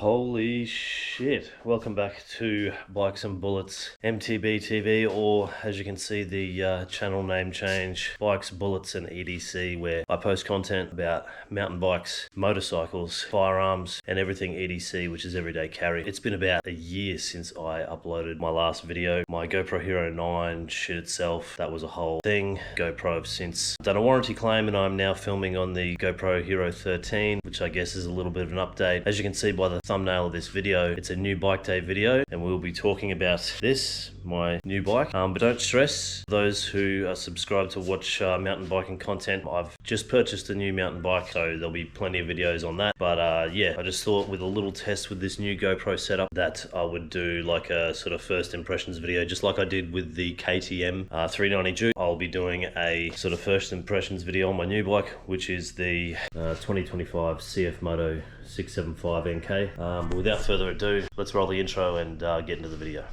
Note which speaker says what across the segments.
Speaker 1: Holy shit, welcome back to Bikes and Bullets MTB TV, or as you can see the channel name change, Bikes, Bullets and EDC, where I post content about mountain bikes, motorcycles, firearms and everything EDC, which is everyday carry. It's been about a year since I uploaded my last video. My GoPro Hero 9 shit itself, that was a whole thing. GoPro have since done a warranty claim and I'm now filming on the GoPro Hero 13, which I guess is a little bit of an update. As you can see by the thumbnail of this video, it's a new bike day video and we'll be talking about this, my new bike. But don't stress, those who are subscribed to watch mountain biking content, I've just purchased a new mountain bike, so there'll be plenty of videos on that. But yeah, I just thought with a little test with this new GoPro setup that I would do like a sort of first impressions video, just like I did with the KTM 390 Duke. I'll be doing a sort of first impressions video on my new bike, which is the 2025 CFMOTO 675NK. But without further ado, let's roll the intro and get into the video.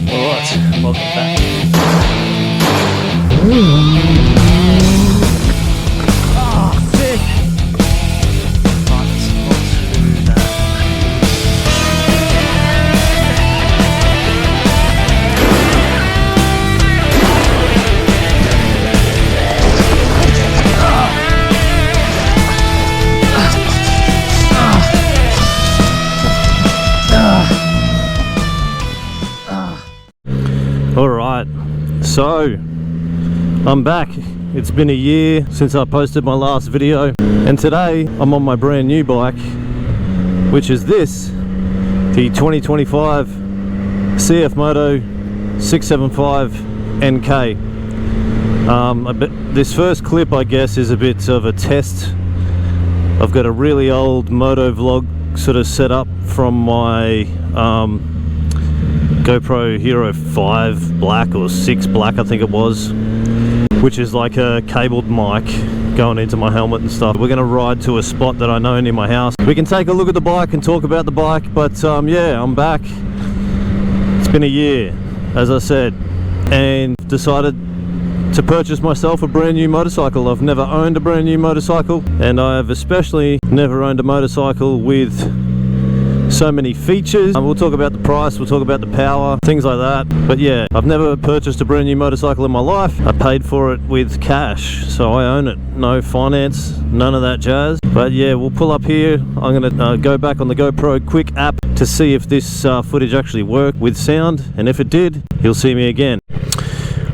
Speaker 1: Alright, welcome back. Oh, sick! Alright, so I'm back. It's been a year since I posted my last video, and today I'm on my brand new bike, which is this, the 2025 CFMOTO 675NK. This first clip, I guess, is a bit of a test. I've got a really old moto vlog sort of set up from my GoPro Hero 5 Black or 6 Black, I think it was, which is like a cabled mic going into my helmet and stuff. We're going to ride to a spot that I know near my house. We can take a look at the bike and talk about the bike, but yeah, I'm back. It's been a year, as I said, and decided to purchase myself a brand new motorcycle. I've never owned a brand new motorcycle, and I have especially never owned a motorcycle with so many features. We'll talk about the price, we'll talk about the power, things like that. But yeah, I've never purchased a brand new motorcycle in my life. I paid for it with cash, so I own it. No finance, none of that jazz. But yeah, we'll pull up here. I'm gonna go back on the GoPro Quick app to see if this footage actually worked with sound, and if it did, you'll see me again.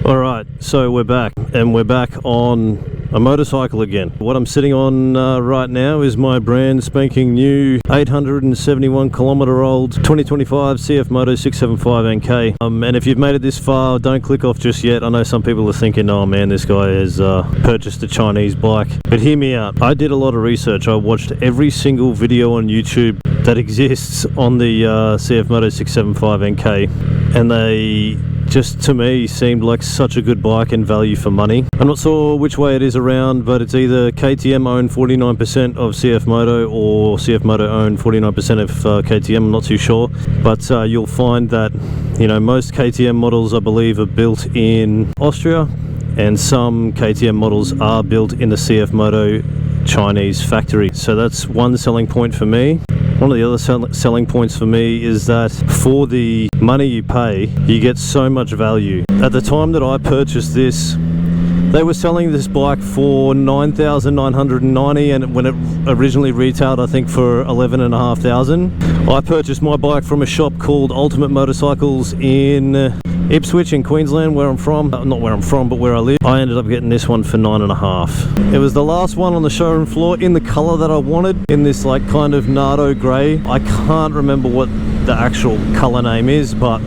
Speaker 1: Alright, so we're back, and we're back on a motorcycle again. What I'm sitting on right now is my brand spanking new 871 kilometer old 2025 CFMOTO 675NK. And if you've made it this far, don't click off just yet. I know some people are thinking, oh man, this guy has purchased a Chinese bike. But hear me out. I did a lot of research. I watched every single video on YouTube that exists on the CFMOTO 675NK, and they just, to me, seemed like such a good bike and value for money. I'm not sure which way it is around, but it's either KTM own 49% of CFMOTO or CFMOTO own 49% of KTM. I'm not too sure, but you'll find that, you know, most KTM models, I believe, are built in Austria, and some KTM models are built in the CFMOTO Chinese factory. So that's one selling point for me. One of the other selling points for me is that for the money you pay, you get so much value. At the time that I purchased this, they were selling this bike for $9,990, and when it originally retailed, I think, for $11,500. I purchased my bike from a shop called Ultimate Motorcycles in Ipswich in Queensland, where I'm from. Not where I'm from, but where I live. I ended up getting this one for $9,500. It was the last one on the showroom floor in the color that I wanted, in this like kind of Nardo gray. I can't remember what the actual color name is, but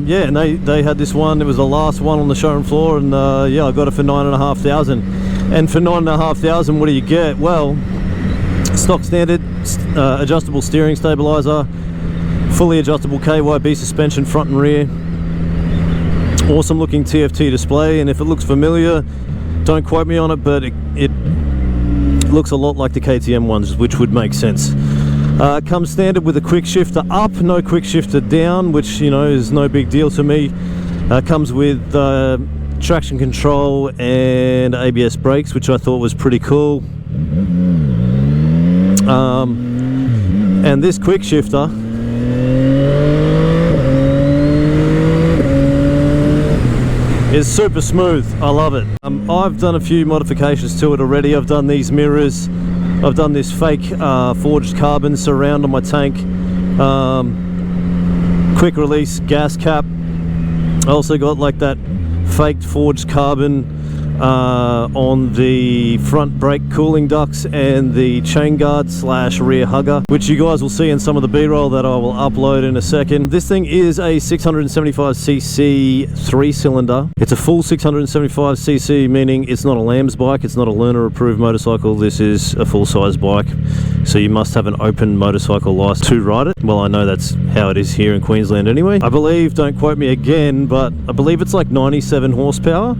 Speaker 1: yeah, and they had this one. It was the last one on the showroom floor, and yeah, I got it for $9,500. And for $9,500, what do you get? Well, stock standard adjustable steering stabilizer, fully adjustable KYB suspension front and rear, awesome looking TFT display, and if it looks familiar, don't quote me on it, but it looks a lot like the KTM ones, which would make sense. Comes standard with a quick shifter up, no quick shifter down, which, you know, is no big deal to me. Comes with traction control and ABS brakes, which I thought was pretty cool. And this quick shifter is super smooth. I love it. I've done a few modifications to it already. I've done these mirrors, I've done this fake forged carbon surround on my tank, quick release gas cap. I also got like that faked forged carbon on the front brake cooling ducts and the chain guard slash rear hugger, which you guys will see in some of the b-roll that I will upload in a second. This thing is a 675cc 3-cylinder. It's a full 675cc, meaning it's not a lamb's bike, it's not a learner approved motorcycle. This is a full-size bike, so you must have an open motorcycle license to ride it. Well, I know that's how it is here in Queensland anyway. I believe, don't quote me again, but I believe it's like 97 horsepower.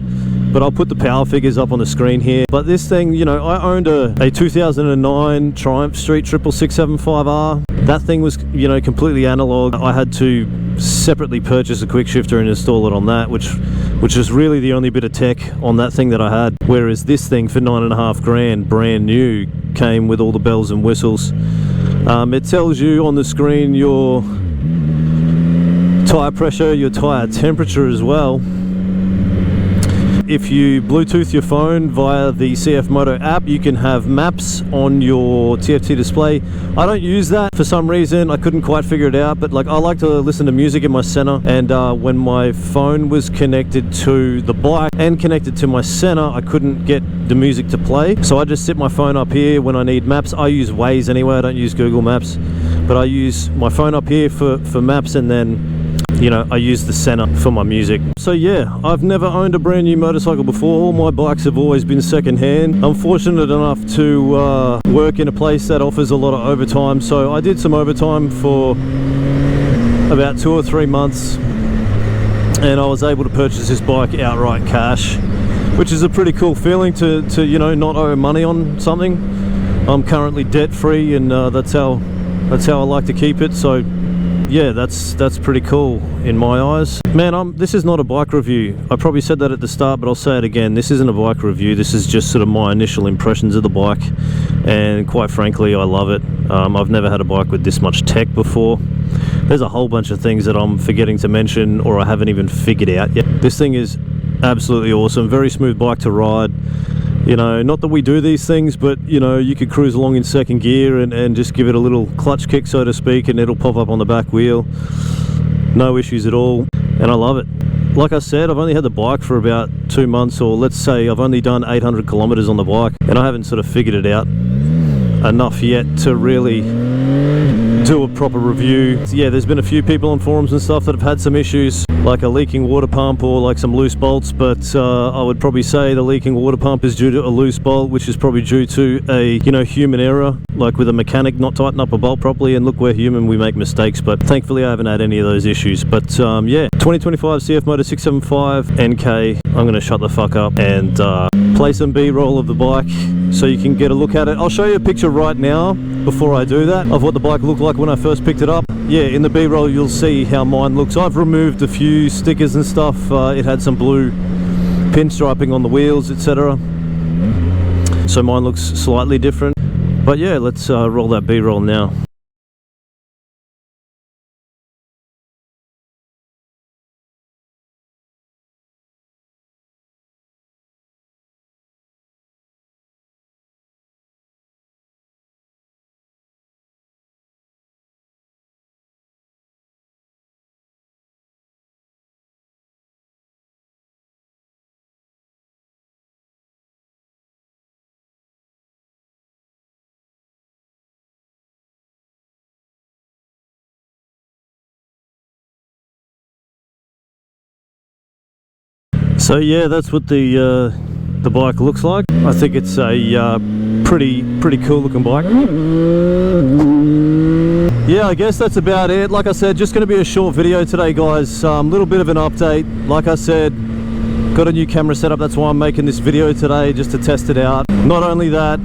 Speaker 1: But I'll put the power figures up on the screen here. But this thing, you know, I owned a 2009 Triumph Street 67675R. That thing was, you know, completely analog. I had to separately purchase a quick shifter and install it on that, which is really the only bit of tech on that thing that I had. Whereas this thing for $9.5 grand, brand new, came with all the bells and whistles. It tells you on the screen your tire pressure, your tire temperature as well. If you Bluetooth your phone via the CFMOTO app, you can have maps on your TFT display. I don't use that for some reason. I couldn't quite figure it out, but like I like to listen to music in my center, and when my phone was connected to the bike and connected to my center, I couldn't get the music to play. So I just sit my phone up here when I need maps. I use Waze anyway, I don't use Google Maps, but I use my phone up here for maps, and then, you know, I use the center for my music. So yeah, I've never owned a brand new motorcycle before. All my bikes have always been second-hand. I'm fortunate enough to work in a place that offers a lot of overtime, so I did some overtime for about 2 or 3 months, and I was able to purchase this bike outright cash, which is a pretty cool feeling to you know, not owe money on something. I'm currently debt-free, and that's how I like to keep it. So yeah, that's pretty cool in my eyes. Man, this is not a bike review. I probably said that at the start, but I'll say it again. This isn't a bike review. This is just sort of my initial impressions of the bike, and quite frankly, I love it. I've never had a bike with this much tech before. There's a whole bunch of things that I'm forgetting to mention or I haven't even figured out yet. This thing is absolutely awesome. Very smooth bike to ride. You know, not that we do these things, but you know, you could cruise along in second gear and just give it a little clutch kick, so to speak, and it'll pop up on the back wheel. No issues at all, and I love it. Like I said, I've only had the bike for about 2 months, or let's say I've only done 800 kilometers on the bike, and I haven't sort of figured it out enough yet to really do a proper review. Yeah, there's been a few people on forums and stuff that have had some issues, like a leaking water pump or like some loose bolts, but I would probably say the leaking water pump is due to a loose bolt, which is probably due to a, you know, human error, like with a mechanic not tightening up a bolt properly. And look, we're human, we make mistakes, but thankfully I haven't had any of those issues. But yeah, 2025 CFMOTO 675NK. I'm gonna shut the fuck up and play some b-roll of the bike so you can get a look at it. I'll show you a picture right now before I do that of what the bike looked like when I first picked it up. Yeah, in the b-roll you'll see how mine looks. I've removed a few stickers and stuff. It had some blue pinstriping on the wheels, etc. So mine looks slightly different. But yeah, let's roll that b-roll now. So yeah, that's what the bike looks like. I think it's a pretty cool looking bike. Yeah, I guess that's about it. Like I said, just going to be a short video today, guys. Little bit of an update. Like I said, got a new camera setup. That's why I'm making this video today, just to test it out. Not only that,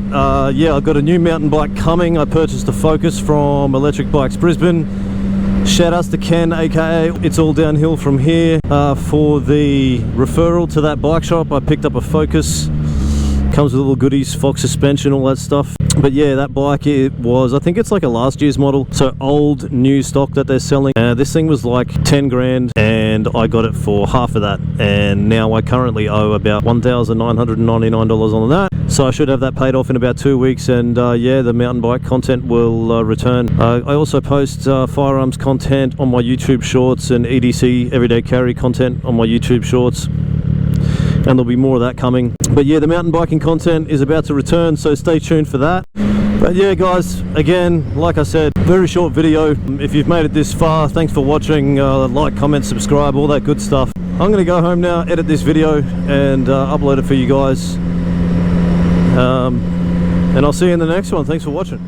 Speaker 1: yeah, I've got a new mountain bike coming. I purchased a Focus from Electric Bikes Brisbane. Shout outs to Ken, aka It's All Downhill From Here. For the referral to that bike shop, I picked up a Focus Comes with little goodies, Fox suspension, all that stuff. But yeah, that bike, it was, I think it's like a last year's model, so old new stock that they're selling. This thing was like 10 grand and I got it for half of that, and now I currently owe about $1,999 on that, so I should have that paid off in about 2 weeks. And yeah, the mountain bike content will return. I also post firearms content on my YouTube shorts and EDC everyday carry content on my YouTube shorts, and there'll be more of that coming. But yeah, the mountain biking content is about to return, so stay tuned for that. But yeah guys, again, like I said, very short video. If you've made it this far, thanks for watching. Like, comment, subscribe, all that good stuff. I'm gonna go home now, edit this video and upload it for you guys, and I'll see you in the next one. Thanks for watching.